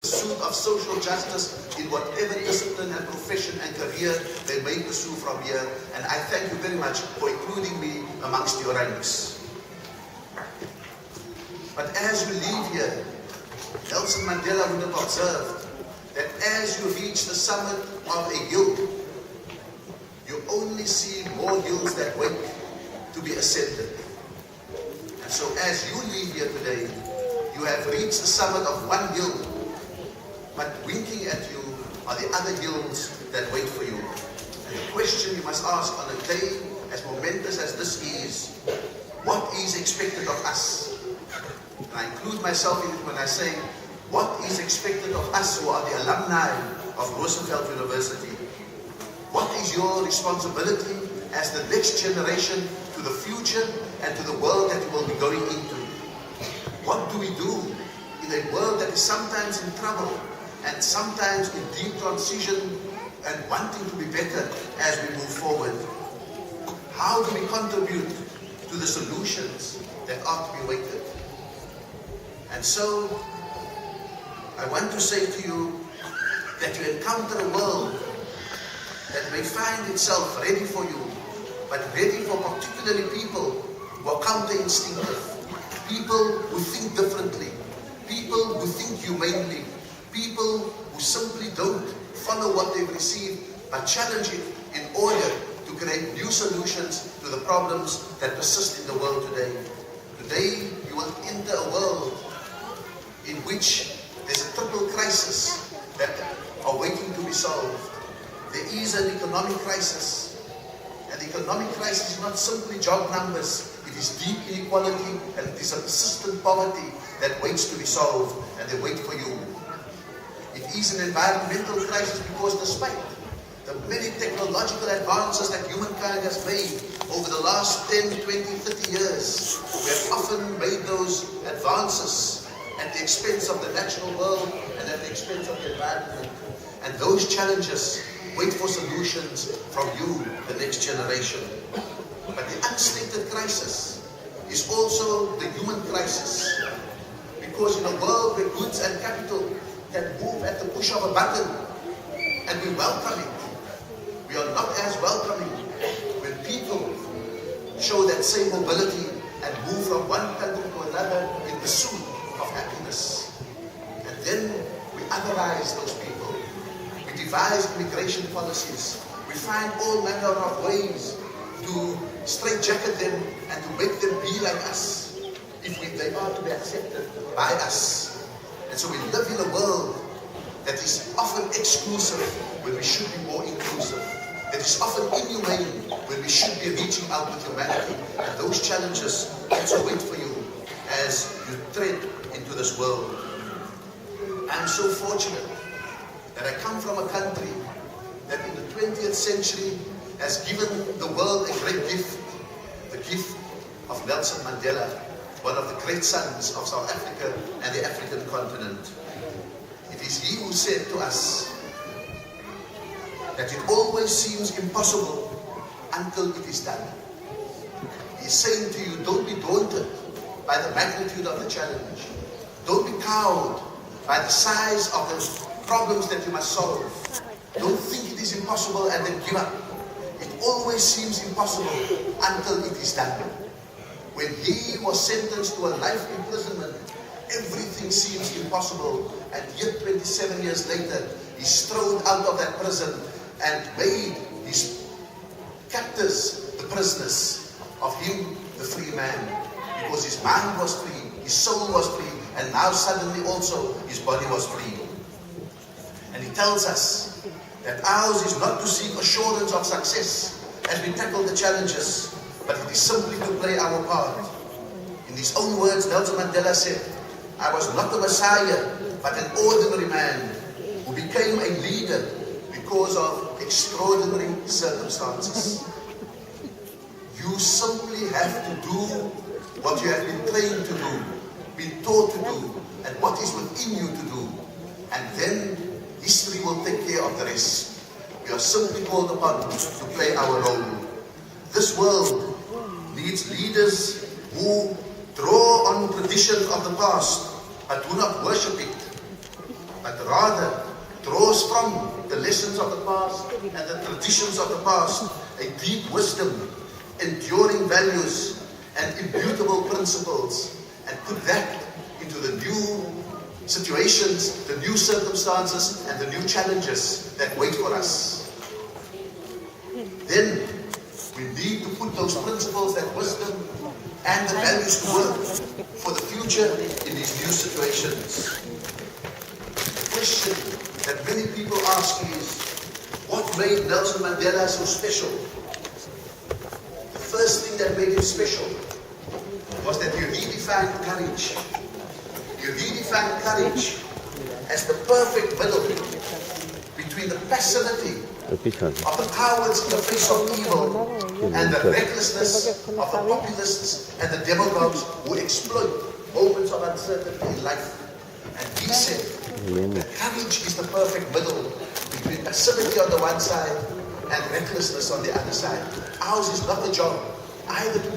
pursuit of social justice in whatever discipline and profession and career they may pursue from here. And I thank you very much for including me amongst your ranks. But as you leave here, Nelson Mandela would have observed that as you reach the summit of a hill, you only see more hills that wait to be ascended. And so as you leave here today, you have reached the summit of one hill, but winking at you are the other hills that wait for you. And the question you must ask on a day as momentous as this is, what is expected of us? And I include myself in it when I say, what is expected of us who are the alumni of Roosevelt University? What is your responsibility as the next generation to the future and to the world that you will be going into? What do we do in a world that is sometimes in trouble and sometimes in deep transition and wanting to be better as we move forward? How do we contribute to the solutions that are to be waited? And so, I want to say to you that you encounter a world that may find itself ready for you, but ready for particularly people who are counter-instinctive, people who think differently, people who think humanely, people who simply don't follow what they've received, but challenge it in order to create new solutions to the problems that persist in the world today. Today, you will enter a world in which there's a triple crisis that are waiting to be solved. There is an economic crisis. And the economic crisis is not simply job numbers. It is deep inequality and it is a persistent poverty that waits to be solved, and they wait for you. It is an environmental crisis because despite the many technological advances that humankind has made over the last 10, 20, 30 years, we have often made those advances at the expense of the natural world and at the expense of the environment. And those challenges wait for solutions from you, the next generation. But the unstated crisis is also the human crisis. Because in a world where goods and capital can move at the push of a button, and we welcome it, we are not as welcoming when people show that same mobility and move from one country to another in pursuit of happiness. And then we otherize those people. We devise immigration policies. We find all manner of ways to straitjacket them and to make them be like us, if they are to be accepted by us. And so we live in a world that is often exclusive when we should be more inclusive. That is often inhumane when we should be reaching out with humanity. And those challenges also wait for you as you tread into this world. I'm so fortunate that I come from a country that in the 20th century has given the world a great gift, the gift of Nelson Mandela, one of the great sons of South Africa and the African continent. It is he who said to us that it always seems impossible until it is done. He's saying to you, don't be daunted by the magnitude of the challenge. Don't be cowed by the size of the problems that you must solve. Don't think it is impossible and then give up. It always seems impossible until it is done. When he was sentenced to a life imprisonment, everything seems impossible, and yet 27 years later, he strode out of that prison and made his captors the prisoners, of him the free man, because his mind was free, his soul was free, and now suddenly also his body was free. And he tells us that ours is not to seek assurance of success as we tackle the challenges, but it is simply to play our part. In his own words, Nelson Mandela said, I was not a messiah, but an ordinary man who became a leader because of extraordinary circumstances. You simply have to do what you have been trained to do, been taught to do, and what is within you to do. And then history will take care of the rest. We are simply called upon to play our role. This world needs leaders who draw on tradition of the past, but do not worship it, but but rather draws from the lessons of the past and the traditions of the past a deep wisdom, enduring values, and immutable principles, and put that into the new situations, the new circumstances, and the new challenges that wait for us. Then we need to put those principles, that wisdom, and the values to work for the future in these new situations. The question that many people ask is, what made Nelson Mandela so special? The first thing that made him special was that he redefined courage. He redefined courage as the perfect middle between the passivity of the cowards in the face of evil and the recklessness of the populists and the demagogues who exploit moments of uncertainty in life. And he said that courage is the perfect middle between passivity on the one side and recklessness on the other side. Ours is not the job either to